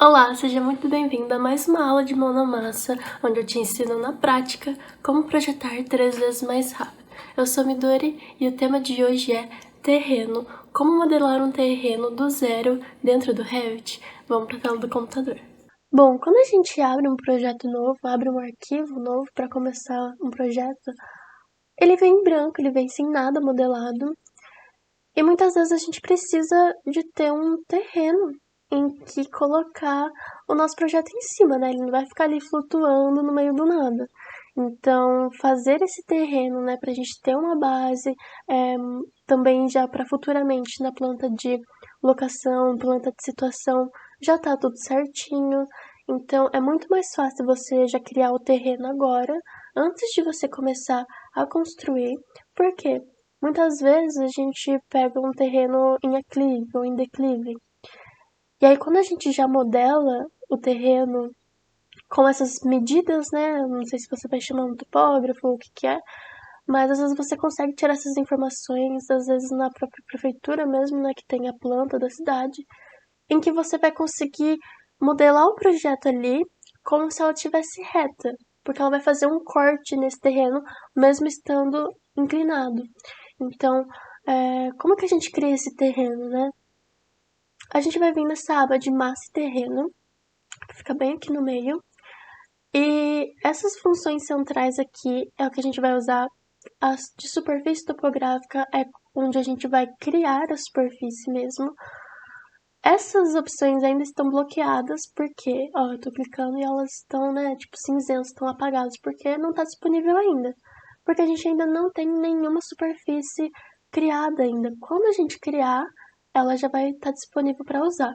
Olá, seja muito bem-vindo a mais uma aula de mão na massa, onde eu te ensino na prática como projetar 3 vezes mais rápido. Eu sou Midori e o tema de hoje é terreno, como modelar um terreno do zero dentro do Revit. Vamos para a tela do computador. Bom, quando a gente abre um projeto novo, abre um arquivo novo para começar um projeto, ele vem em branco, ele vem sem nada modelado. E muitas vezes a gente precisa de ter um terreno em que colocar o nosso projeto em cima, né? Ele não vai ficar ali flutuando no meio do nada. Então, fazer esse terreno, né, para a gente ter uma base, também já para futuramente na planta de locação, planta de situação, já tá tudo certinho. Então, é muito mais fácil você já criar o terreno agora, antes de você começar a construir. Por quê? Muitas vezes a gente pega um terreno em aclive ou em declive. E aí quando a gente já modela o terreno com essas medidas, né? Não sei se você vai chamar um topógrafo ou o que que é, mas às vezes você consegue tirar essas informações, às vezes na própria prefeitura mesmo, né, que tem a planta da cidade, em que você vai conseguir modelar o projeto ali como se ela estivesse reta, porque ela vai fazer um corte nesse terreno, mesmo estando inclinado. Então, como que a gente cria esse terreno, né? A gente vai vir nessa aba de massa e terreno, que fica bem aqui no meio. E essas funções centrais aqui é o que a gente vai usar. As de superfície topográfica é onde a gente vai criar a superfície mesmo. Essas opções ainda estão bloqueadas porque, ó, eu tô clicando e elas estão, né, tipo cinzentas, estão apagadas, porque não tá disponível ainda. Porque a gente ainda não tem nenhuma superfície criada ainda. Quando a gente criar, ela já vai estar disponível para usar.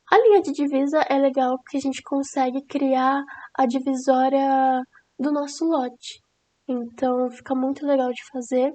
A linha de divisa é legal porque a gente consegue criar a divisória do nosso lote. Então fica muito legal de fazer.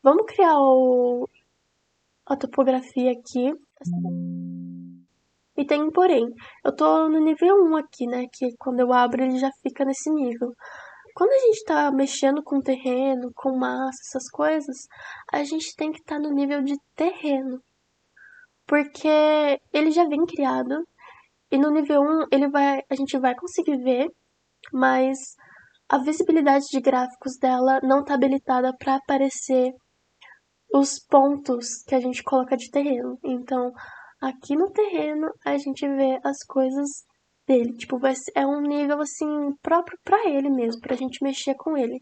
Vamos criar a topografia aqui. E tem um porém. Eu tô no nível 1 aqui, né? Que quando eu abro ele já fica nesse nível. Quando a gente tá mexendo com terreno, com massa, essas coisas, a gente tem que estar no nível de terreno. Porque ele já vem criado. E no nível 1 a gente vai conseguir ver, mas a visibilidade de gráficos dela não está habilitada para aparecer os pontos que a gente coloca de terreno. Então, aqui no terreno a gente vê as coisas dele, tipo, é um nível assim próprio para ele mesmo, pra gente mexer com ele.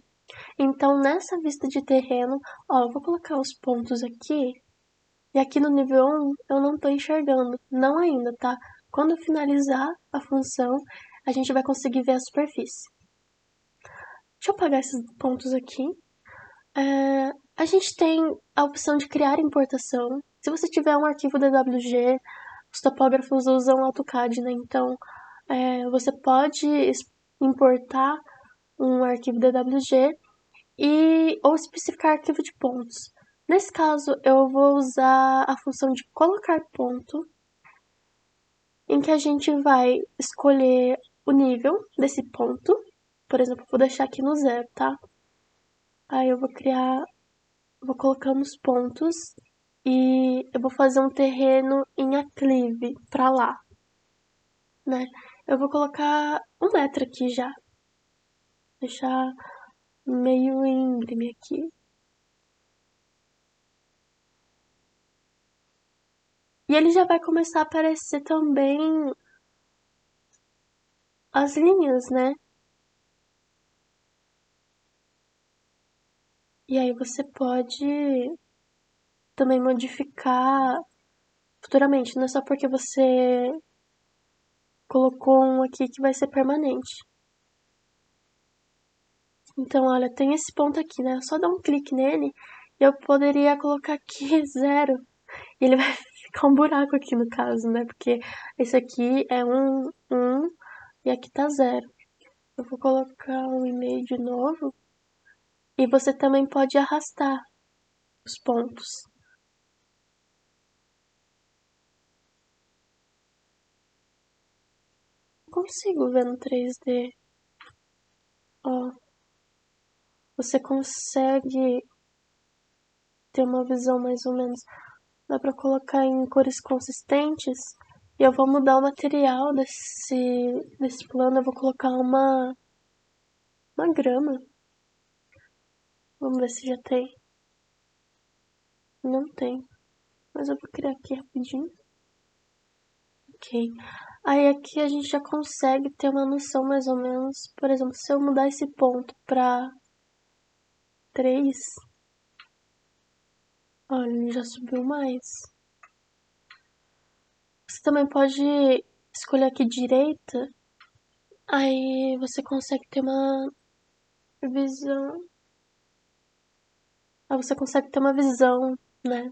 Então, nessa vista de terreno, ó, eu vou colocar os pontos aqui, e aqui no nível 1 eu não tô enxergando, não ainda, tá? Quando eu finalizar a função, a gente vai conseguir ver a superfície. Deixa eu apagar esses pontos aqui. A gente tem a opção de criar importação. Se você tiver um arquivo DWG, os topógrafos usam AutoCAD, né? Então, você pode importar um arquivo DWG ou especificar arquivo de pontos. Nesse caso, eu vou usar a função de colocar ponto, em que a gente vai escolher o nível desse ponto. Por exemplo, vou deixar aqui no 0, tá? Aí eu vou colocando os pontos e eu vou fazer um terreno em aclive pra lá, né? Eu vou colocar 1 metro aqui já. Deixar meio íngreme aqui. E ele já vai começar a aparecer também as linhas, né? E aí você pode também modificar futuramente. Não é só porque você colocou um aqui que vai ser permanente. Então, olha, tem esse ponto aqui, né? Eu só dar um clique nele e eu poderia colocar aqui 0. E ele vai ficar um buraco aqui no caso, né? Porque esse aqui é 1 e aqui tá 0. Eu vou colocar um e-mail de novo. E você também pode arrastar os pontos. Não consigo ver no 3D. Ó, você consegue ter uma visão mais ou menos. Dá pra colocar em cores consistentes. E eu vou mudar o material desse plano, eu vou colocar uma grama. Vamos ver se já tem. Não tem. Mas eu vou criar aqui rapidinho. Ok. Aí aqui a gente já consegue ter uma noção mais ou menos. Por exemplo, se eu mudar esse ponto pra 3, olha, ele já subiu mais. Você também pode escolher aqui direita. Aí você consegue ter uma visão. Aí você consegue ter uma visão, né?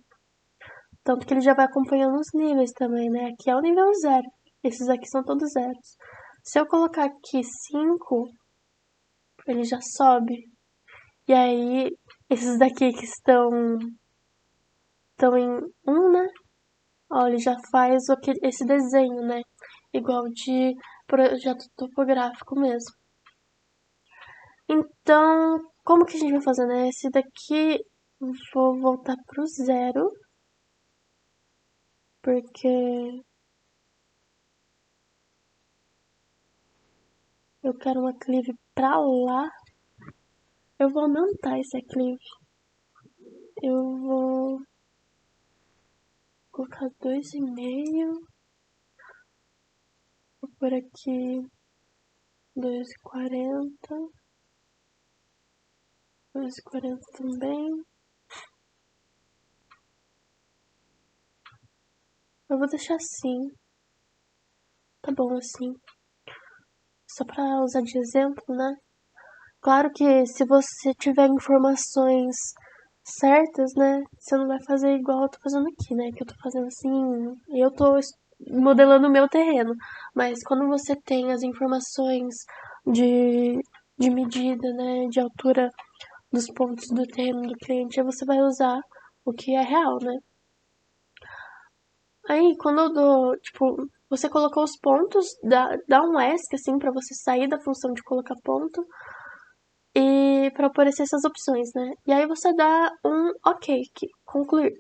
Tanto que ele já vai acompanhando os níveis também, né? Aqui é o nível 0. Esses aqui são todos zeros. Se eu colocar aqui 5, ele já sobe. E aí, esses daqui que estão em 1, né? Ó, ele já faz esse desenho, né? Igual de projeto topográfico mesmo. Então, como que a gente vai fazer, né? Esse daqui, vou voltar pro 0. Porque eu quero uma cleave pra lá. Eu vou aumentar esse cleave. Eu vou colocar 2,5. Vou por aqui 2,40. 2,40 também. Eu vou deixar assim. Tá bom assim. Só pra usar de exemplo, né? Claro que se você tiver informações certas, né? Você não vai fazer igual eu tô fazendo aqui, né? Que eu tô fazendo assim. Eu tô modelando o meu terreno. Mas quando você tem as informações de medida, né? De altura dos pontos do terreno do cliente, aí você vai usar o que é real, né? Aí, quando eu dou, tipo, você colocou os pontos, dá um ESC, assim, pra você sair da função de colocar ponto e para aparecer essas opções, né? E aí você dá um OK, concluir.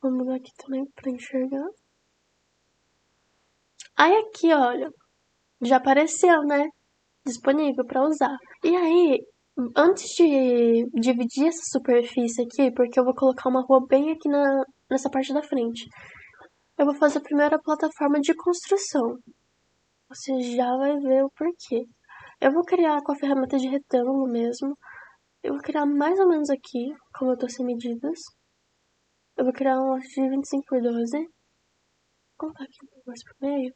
Vamos mudar aqui também pra enxergar. Aí aqui, olha, já apareceu, né? Disponível para usar. E aí, antes de dividir essa superfície aqui, porque eu vou colocar uma rua bem aqui nessa parte da frente, eu vou fazer primeiro a plataforma de construção. Você já vai ver o porquê. Eu vou criar com a ferramenta de retângulo mesmo. Eu vou criar mais ou menos aqui, como eu tô sem medidas. Eu vou criar um lote de 25 por 12. Vou colocar aqui um pouco mais pro meio.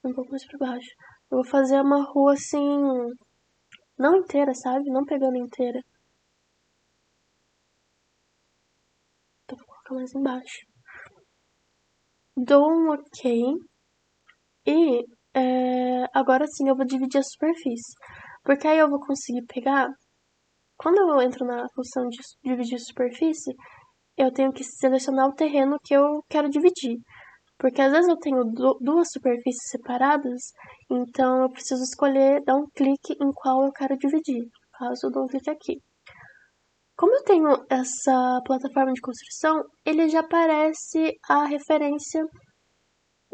Um pouco mais pra baixo. Eu vou fazer uma rua assim, não inteira, sabe? Não pegando inteira. Então vou colocar mais embaixo. Dou um OK. E agora sim eu vou dividir a superfície. Porque aí eu vou conseguir pegar. Quando eu entro na função de dividir superfície, eu tenho que selecionar o terreno que eu quero dividir. Porque às vezes eu tenho duas superfícies separadas, então eu preciso escolher, dar um clique em qual eu quero dividir. No caso, eu dou um clique aqui. Como eu tenho essa plataforma de construção, ele já aparece a referência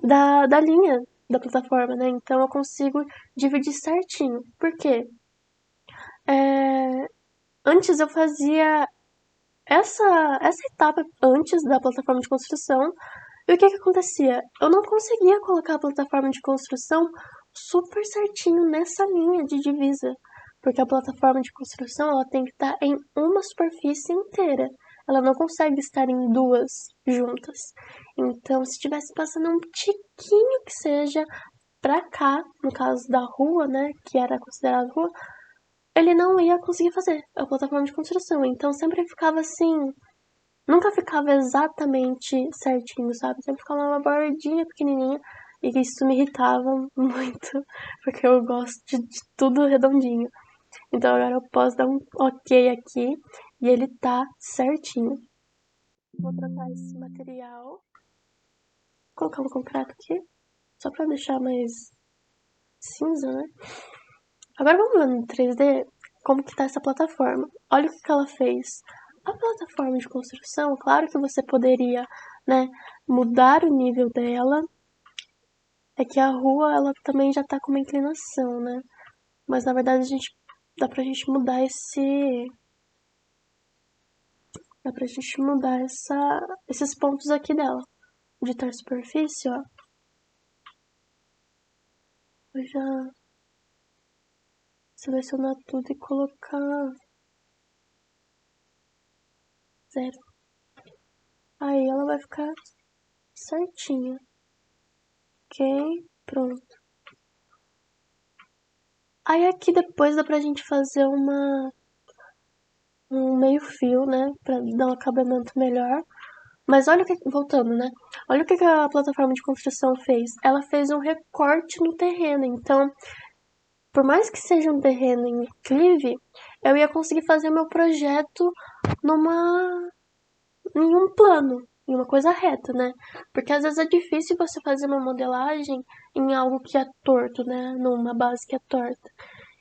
da linha da plataforma, né? Então eu consigo dividir certinho. Por quê? Antes eu fazia essa etapa antes da plataforma de construção. E o que acontecia? Eu não conseguia colocar a plataforma de construção super certinho nessa linha de divisa. Porque a plataforma de construção ela tem que estar em uma superfície inteira. Ela não consegue estar em duas juntas. Então, se estivesse passando um tiquinho que seja pra cá, no caso da rua, né, que era considerada rua, ele não ia conseguir fazer a plataforma de construção. Então, sempre ficava assim, nunca ficava exatamente certinho, sabe? Sempre ficava uma bordinha pequenininha e isso me irritava muito, porque eu gosto de tudo redondinho. Então agora eu posso dar um OK aqui e ele tá certinho. Vou trocar esse material, vou colocar um concreto aqui, só pra deixar mais cinza, né? Agora vamos ver no 3D como que tá essa plataforma. Olha o que ela fez. A plataforma de construção, claro que você poderia, né, mudar o nível dela. É que a rua, ela também já tá com uma inclinação, né? Mas na verdade dá pra gente mudar esses pontos aqui dela. Editar superfície, ó. Vou já selecionar tudo e colocar 0. Aí ela vai ficar certinha. Ok, pronto. Aí aqui depois dá pra gente fazer um meio fio, né? Pra dar um acabamento melhor. Mas olha o que, voltando, né? Olha o que a plataforma de construção fez. Ela fez um recorte no terreno. Então, por mais que seja um terreno em declive, eu ia conseguir fazer meu projeto em um plano, em uma coisa reta, né? Porque às vezes é difícil você fazer uma modelagem em algo que é torto, né? Numa base que é torta.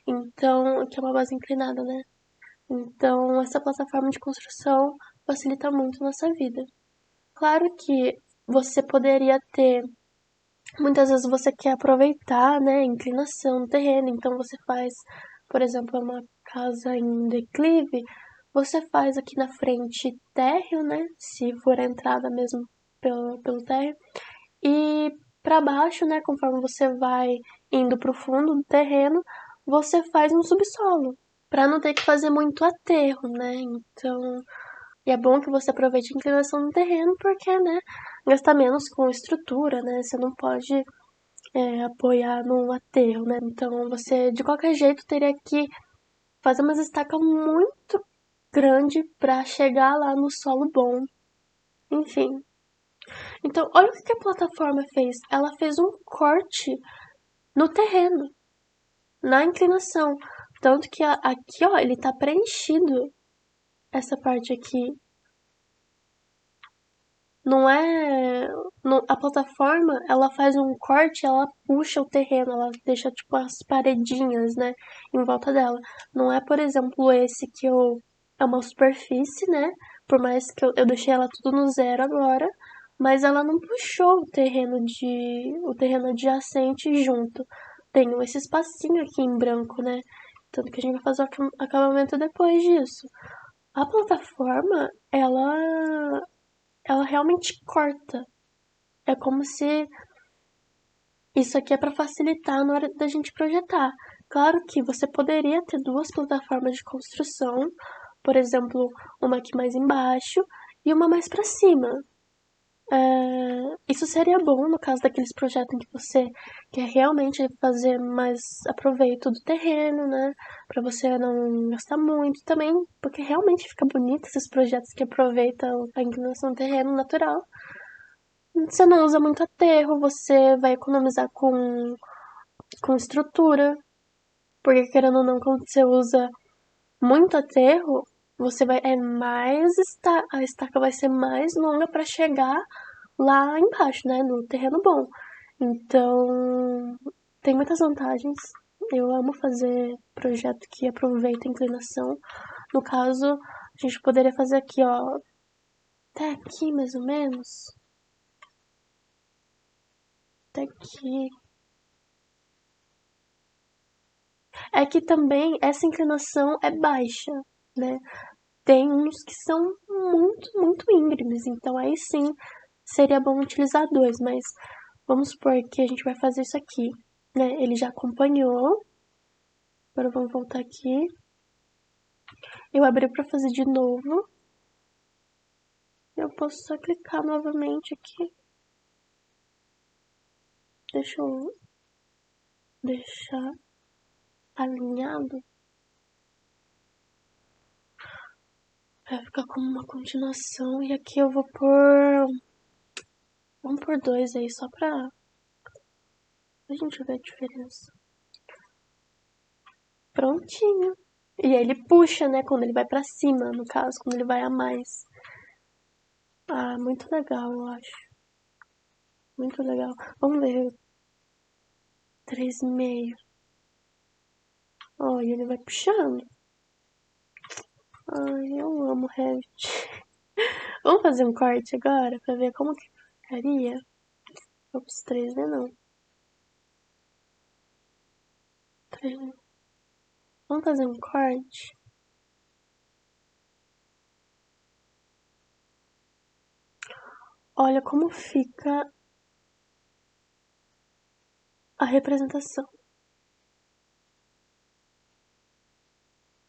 Então, que é uma base inclinada, né? Então, essa plataforma de construção facilita muito nossa vida. Claro que você poderia ter. Muitas vezes você quer aproveitar, né, a inclinação do terreno, então você faz, por exemplo, uma casa em declive, você faz aqui na frente térreo, né, se for a entrada mesmo pelo térreo, e para baixo, né, conforme você vai indo para o fundo do terreno, você faz um subsolo, para não ter que fazer muito aterro, né, então e é bom que você aproveite a inclinação do terreno, porque, né, gasta menos com estrutura, né? Você não pode apoiar num aterro, né? Então você, de qualquer jeito, teria que fazer umas estacas muito grande para chegar lá no solo bom. Enfim. Então, olha o que a plataforma fez. Ela fez um corte no terreno, na inclinação. Tanto que aqui, ó, ele tá preenchido. Essa parte aqui. Não é. A plataforma, ela faz um corte, ela puxa o terreno, ela deixa tipo as paredinhas, né, em volta dela. Não é, por exemplo, esse que eu. É uma superfície, né? Por mais que eu deixei ela tudo no 0 agora, mas ela não puxou o terreno adjacente junto. Tem esse espacinho aqui em branco, né? Tanto que a gente vai fazer o acabamento depois disso. A plataforma, ela realmente corta. É como se isso aqui é para facilitar na hora da gente projetar. Claro que você poderia ter duas plataformas de construção, por exemplo, uma aqui mais embaixo e uma mais para cima. Isso seria bom no caso daqueles projetos em que você quer realmente fazer mais aproveito do terreno, né? Para você não gastar muito também, porque realmente fica bonito esses projetos que aproveitam a inclinação do terreno natural. Você não usa muito aterro, você vai economizar com estrutura. Porque querendo ou não, quando você usa muito aterro, você vai. A estaca vai ser mais longa para chegar lá embaixo, né? No terreno bom. Então, tem muitas vantagens. Eu amo fazer projeto que aproveita a inclinação. No caso, a gente poderia fazer aqui, ó. Até aqui, mais ou menos. Até aqui. É que também essa inclinação é baixa, né? Tem uns que são muito, muito íngremes, então aí sim seria bom utilizar dois, mas vamos supor que a gente vai fazer isso aqui, né? Ele já acompanhou. Agora vamos voltar aqui. Eu abri para fazer de novo. Eu posso só clicar novamente aqui. Deixa eu deixar alinhado. Vai ficar como uma continuação. E aqui eu vou pôr. Vamos por dois aí, só pra a gente ver a diferença. Prontinho. E aí ele puxa, né? Quando ele vai pra cima, no caso, quando ele vai a mais. Ah, muito legal, eu acho. Muito legal. Vamos ver. 3,5. Ó, e ele vai puxando. Ai, eu amo Revit. Vamos fazer um corte agora pra ver como que ficaria? Ops, 3D não. 3D. Vamos fazer um corte? Olha como fica a representação.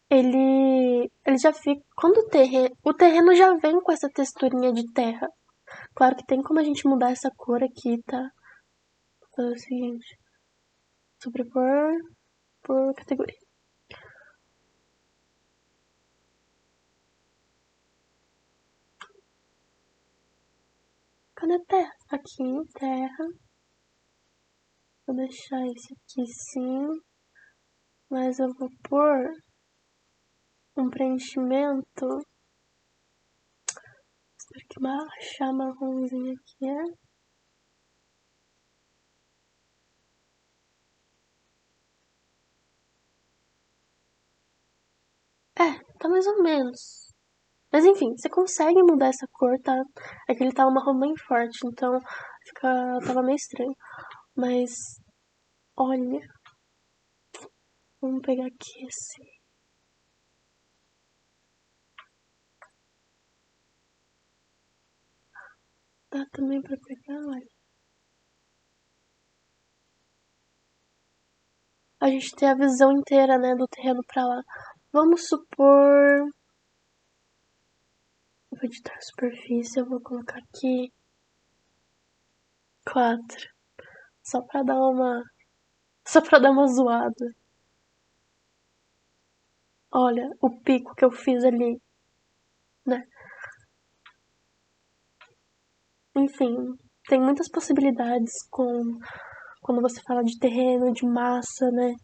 Ele já fica... Quando o terreno já vem com essa texturinha de terra. Claro que tem como a gente mudar essa cor aqui, tá? Vou fazer o seguinte. Sobrepor por categoria. Cadê terra? Aqui, terra. Vou deixar esse aqui sim. Mas eu vou pôr um preenchimento. Espero que baixar marronzinho aqui, tá mais ou menos. Mas enfim, você consegue mudar essa cor, tá? É que ele tá um marrom bem forte, então tava meio estranho. Mas, olha. Vamos pegar aqui esse. Dá também pra pegar, olha. A gente tem a visão inteira, né, do terreno pra lá. Vamos supor... Vou editar a superfície, eu vou colocar aqui 4. Só pra dar uma zoada. Olha o pico que eu fiz ali, né? Enfim, tem muitas possibilidades quando você fala de terreno, de massa, né?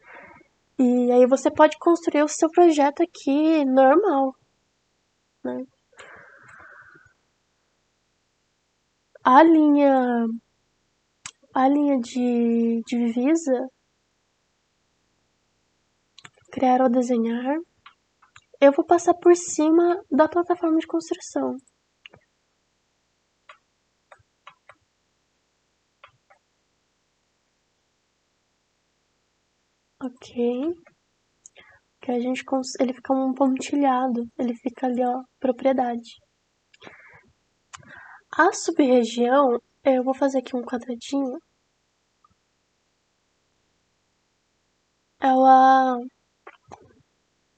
E aí você pode construir o seu projeto aqui normal, né? A linha de divisa, criar ou desenhar, eu vou passar por cima da plataforma de construção. Ok. Que a gente ele fica um pontilhado, ele fica ali, ó, propriedade. A sub-região, eu vou fazer aqui um quadradinho. Ela...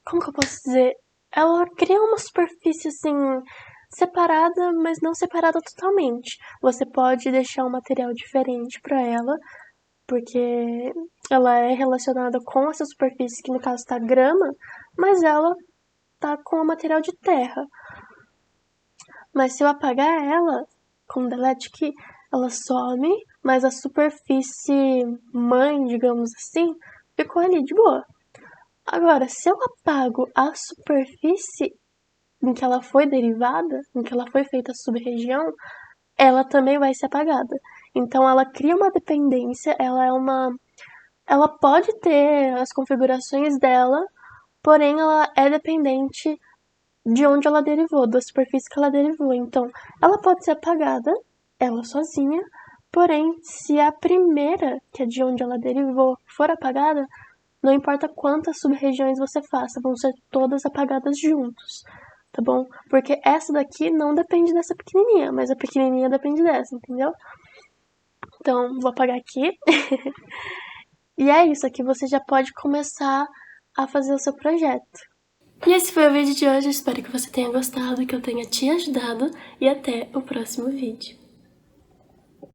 Como que eu posso dizer? Ela cria uma superfície, assim, separada, mas não separada totalmente. Você pode deixar um material diferente para ela, porque ela é relacionada com essa superfície, que no caso tá grama, mas ela tá com o material de terra. Mas se eu apagar ela com delete aqui, ela some, mas a superfície mãe, digamos assim, ficou ali de boa. Agora, se eu apago a superfície em que ela foi derivada, em que ela foi feita a sub-região, ela também vai ser apagada. Então ela cria uma dependência, ela pode ter as configurações dela, porém ela é dependente de onde ela derivou, da superfície que ela derivou. Então, ela pode ser apagada, ela sozinha, porém, se a primeira, que é de onde ela derivou, for apagada, não importa quantas sub-regiões você faça, vão ser todas apagadas juntos, tá bom? Porque essa daqui não depende dessa pequenininha, mas a pequenininha depende dessa, entendeu? Então, vou apagar aqui. E é isso, aqui você já pode começar a fazer o seu projeto. E esse foi o vídeo de hoje, espero que você tenha gostado, que eu tenha te ajudado e até o próximo vídeo.